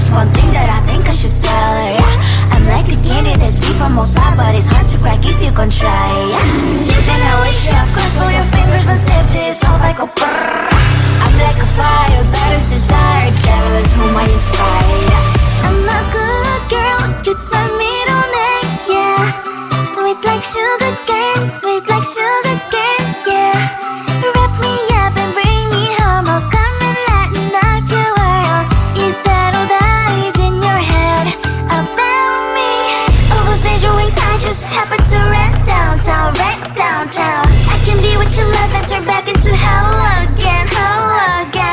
there's one thing that I think I should tell her, yeah. I'm like the candy that's deep from outside, but it's hard to crack if you can try, yeah. Something I wish you cross all your fingers when safety is off, I go brrrr. I'm like a fire, that is desire, devil is whom I inspire, yeah. I'm a good girl, it's my middle name, yeah. Sweet like sugar cane, sweet like sugar cane, yeah. Wrap me up and bring me home, I'll come and lighten up your world. Is that all that is in your head about me? All those angel wings I just happen to rent downtown, I can be what you love and turn back into hell again,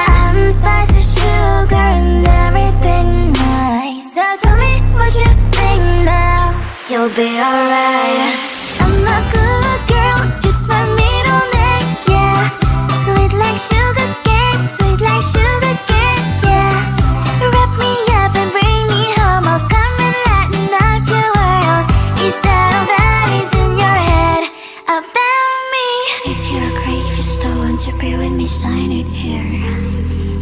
I'm spicy sugar and everything nice. So tell me what you think now, you'll be alright. I'm a good girl, it's my middle name, yeah. Sweet like sugar cane, sweet like sugar cane, yeah. Wrap me up and bring me home, I'll come and lighten up your world. Is that all that is in your head about me? If you agree, if you still want to be with me, sign it here.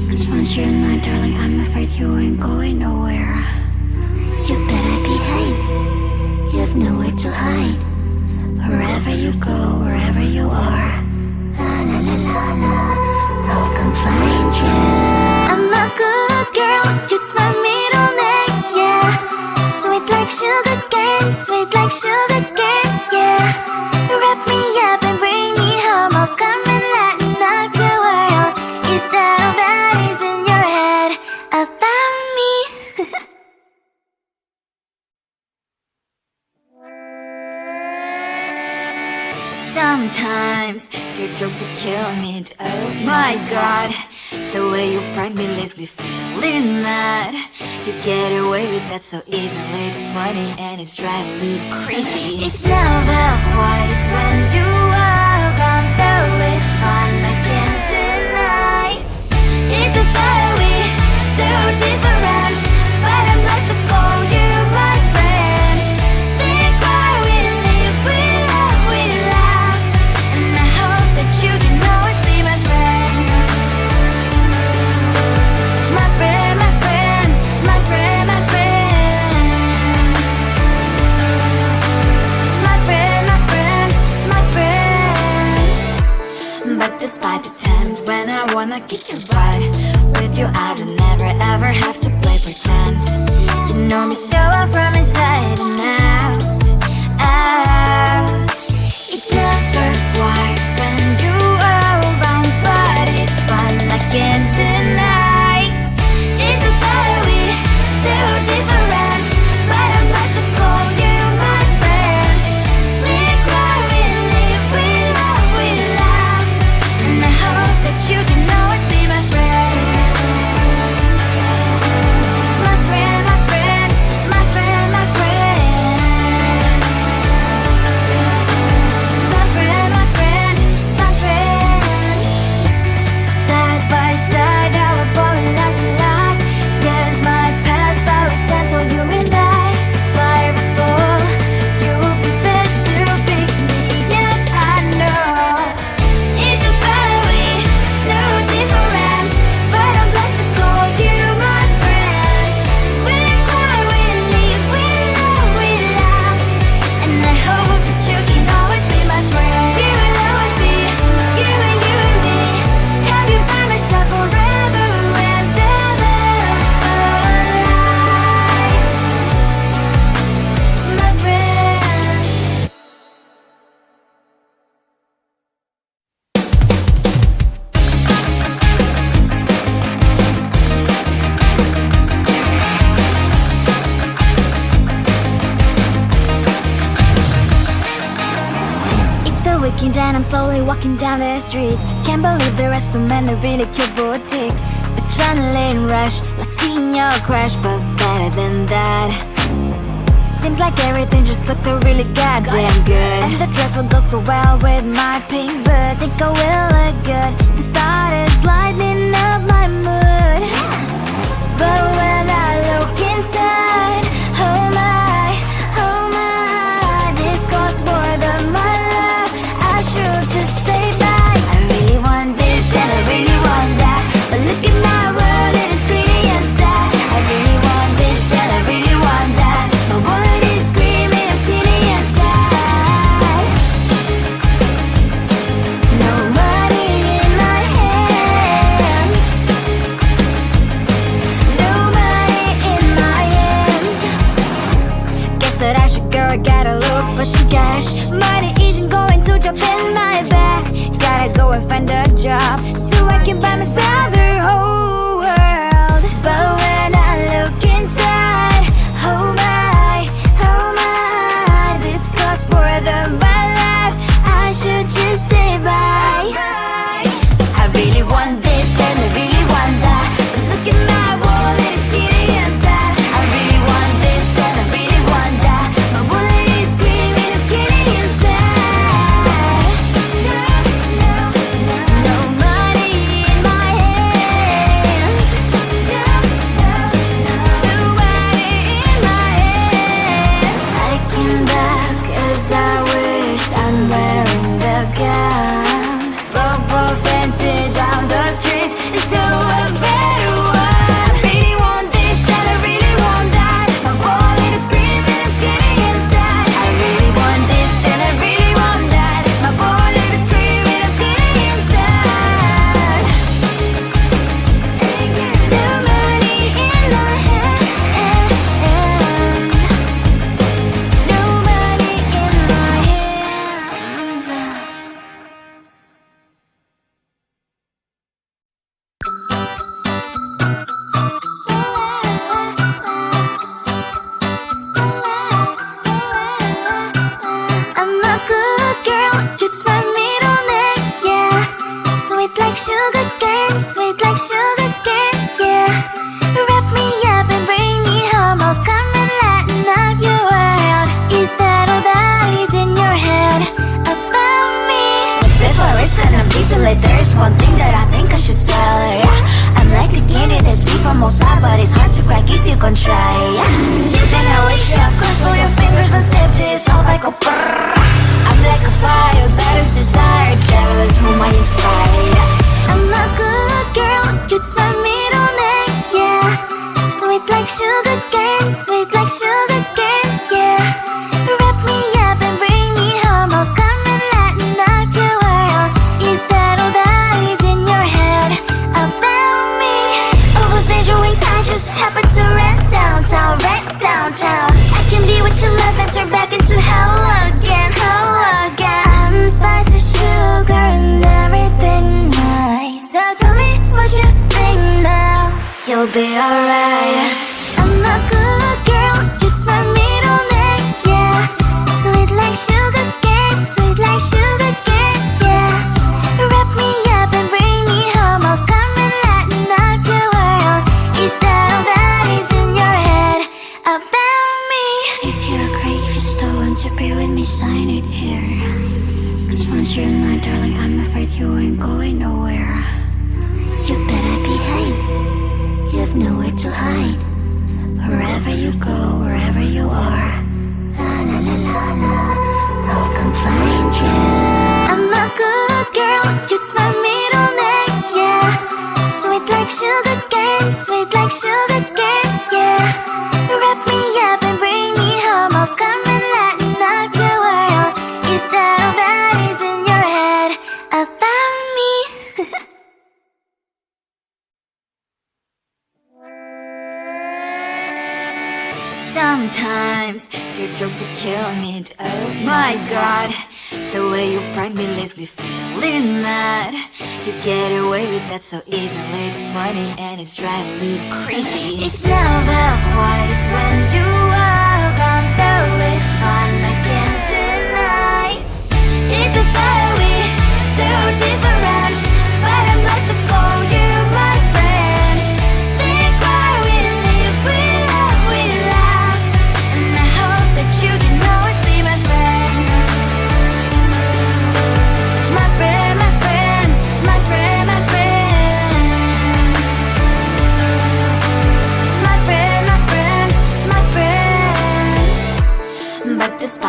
Cause once you're in my darling, I'm afraid you ain't going nowhere. You better behave, you have nowhere to hide. Wherever you go, wherever you are, la la la la la, I'll come find you. I'm a good girl, it's my middle name, yeah. Sweet like sugar cane, sweet like sugar cane, yeah. Wrap me up and bring me home, I'll come and lighten up your world. Is that all that is in your head about me? Sometimes your jokes are killing me, oh my god. The way you prank me leaves me feeling mad. You get away with that so easily, it's funny and it's driving me crazy. It's never quite, it's when you are around, though it's fun, I can't deny. It's a fiery, so different, but I'm lost to call you my friend. Think why we live, we love, we laugh, and I hope that you can always be my friend. My friend, my friend, my friend, my friend. My friend, my friend, my friend. But despite the times when I wanna kick your butt, with you I don't never ever have to play pretend. You know me so well from inside and out, out. It's never quite when you are around, but it's fun, I can't deny. It's a fiery, so different, but I'm not to call you my friend. We cry, we live, we love, we laugh, and I hope that you can always be my friend. My friend, my friend, my friend, my friend. My friend, my friend, my friend. Side by side, our bond lasts a lot. Years might pass, but we stand for you and I. Fire before you will be there to pick me up, I know. It's a fiery, so different, but I'm blessed to call you my friend. We cry, we live, we love, we laugh, and I hope that you can always be my friend. You will always be, you and me. Have you by my side forever and ever, my friend. It's the weekend and I'm slowly walking down the streets. Can't believe the rest of men are really cute boutiques. Adrenaline rush, like seeing your crush, but better than that. Seems like everything just looks so really goddamn good, and the dress will go so well with my pink boots. Think I will look good, the start is lighting up my mood. But when I look inside, oh my, this costs more than my love. I should just say bye. I really want this and I really want that, but look at my world, it is pretty and sad. I really want job so I can buy myself the whole world. But when I look inside, oh my, this costs more than my life. I should just say bye. I really want this and I really want that. Look at my wallet, it's getting inside. I really want this and I really want that. My wallet is screaming, it's getting inside. No money in my hands. Nobody in my hands. I came back as I wished. I'm wearing the gown. Rubber fences down the streets into a better one. I really want this and I really want that. My wallet is screaming, it's getting inside. I really want this and I really want that. My wallet is screaming, it's getting inside. No money in my hands. No money in my hands. I'm a good girl, it's my middle name, yeah. Sweet like sugar cane, sweet like sugar cane, yeah. Wrap me up and bring me home, I'll come and lighten up your world. Is that all that is in your head about me? Before I stand up detail, there's one thing that I think I should tell her, yeah. I'm like the candy that's free from most high, but it's hard to crack if you can try, yeah. Then I wish you, of course, all your fingers when slipped, it's all like a brrrr. I'm like a fire, battles desire, devil is whom I inspire, yeah. I'm a good girl, it's my middle name, yeah. Sweet like sugar cane, sweet like sugar cane, yeah. Wrap me up and bring me home, I'll come and lighten up your world. Is that all that is in your head about me? Over's angel wings, I just happen to rent downtown, I can be what you love and turn back into hell again, I'm spice and sugar and everything nice. So tell me what you think now, you'll be alright. I'm a good girl, it's my middle name, yeah. Sweet like sugar cane, sweet like sugar cane, yeah. Wrap me up and bring me home, I'll come and lighten up your world. Is that all that is in your head about me? If you agree, if you still want to be with me, sign it here. Cause once you're in my darling, I'm afraid you ain't going nowhere. You better behave, you have nowhere to hide. Wherever you go, wherever you are, la la la la la, I'll come find you. I'm a good girl, it's my middle name, yeah. Sweet like sugar cane, sweet like sugar cane, yeah. Wrap me up and bring me home, I'll come and lighten up your world. Is that all that is in your head about me? Sometimes your jokes that kill me, and oh my god, the way you prank me leaves me feeling mad. You get away with that so easily, it's funny and it's driving me crazy. It's never quiet, it's when you are around, though it's fun, I can't deny. It's a fiery, so different, but I must have called you my friend. Think why we live, we love, and I hope that you can always be my friend. My friend, my friend, my friend, my friend. My friend, my friend, my friend. But despite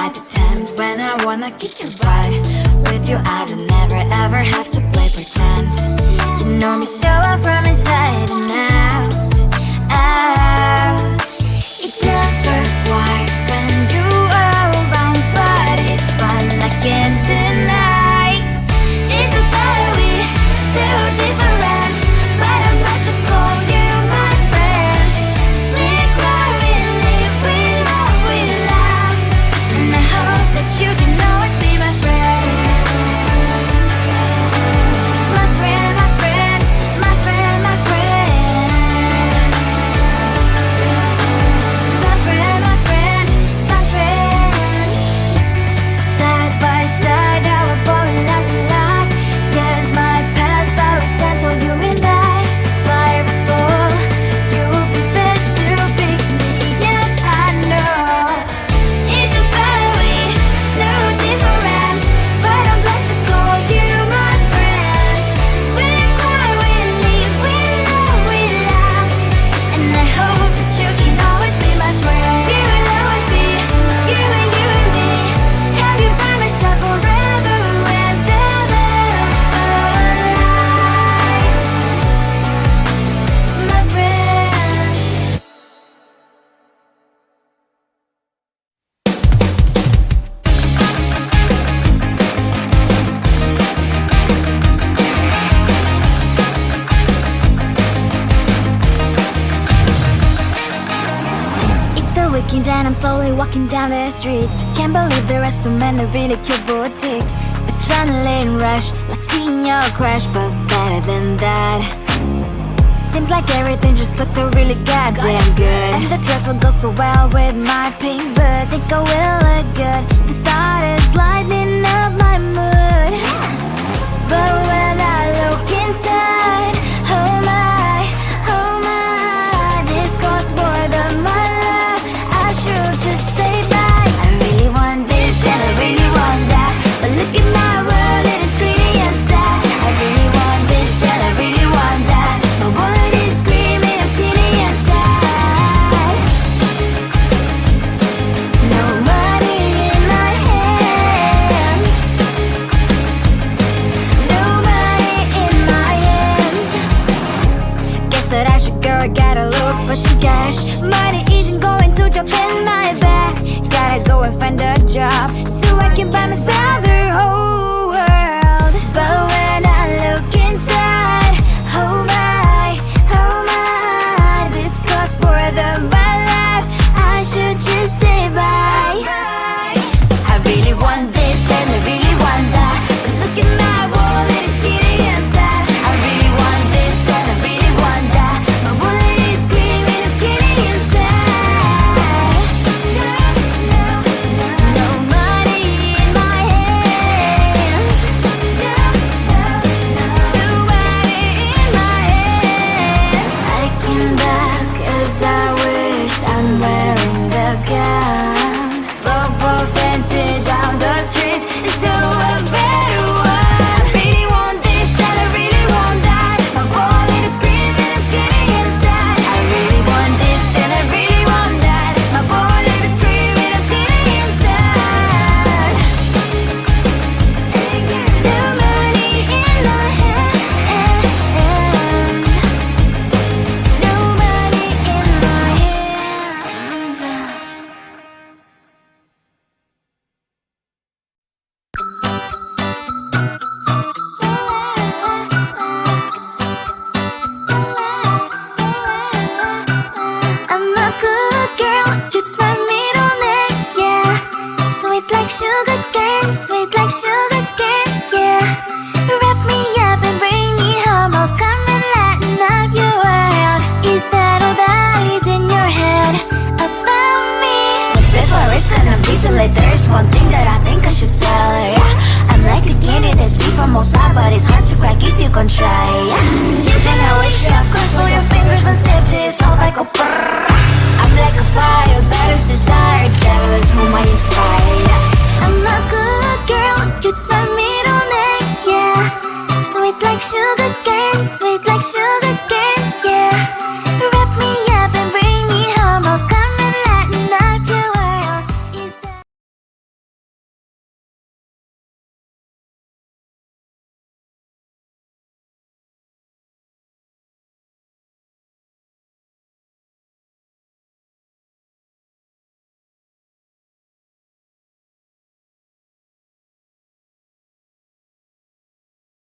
weekend and I'm slowly walking down the streets. Can't believe there are so many really cute boutiques. Adrenaline rush, like seeing your crush, but better than that. Seems like everything just looks so really goddamn good. And the dress will go so well with my pink boots. Think I will look good. The start is lighting up my mood. But when I look inside, oh my, this costs more than my love. I should just say bye. I really want this and I really want that, but look at my world and it's pretty and sad. I really want this and I really want that. My wallet is screaming, I'm skinny and sad. No money in my hand. No money in my hand. Guess that I should go, I gotta look for some cash. Money isn't going to drop in my bag. Gotta go and find a job so I can buy myself the whole world. But when I look inside, oh my, this costs more than my life. I should just say bye. I really want this and I really want that, but look at my wallet, it's skinny and sad. I really want this and I really want that. My wallet is screaming, I'm skinny and sad. No money in my hand. No money in my hand. I came back as I wished. I'm wearing the gown. Robo fancy down the streets into a better one. I really want this and I really want that. My wallet is screaming, I'm skinny inside. I really want this and I really want that. My wallet is screaming, I'm skinny inside. No money in my hand. No money in my hands. I'm a good girl, it's my middle name, yeah. Sweet like sugar cane, sweet like sugar cane, yeah. Wrap me up and bring me home, I'll come and lighten up your world. Is that all that is in your head about me? But before it's gonna be too late, there's one thing that I think I should tell her, yeah. I'm like a candy that's free from outside, but it's hard to crack if you can try, yeah. Something I wish you of course all your fingers when saved is all I go brrrr. I'm like a fire, that is desire, devil is whom I inspire, yeah.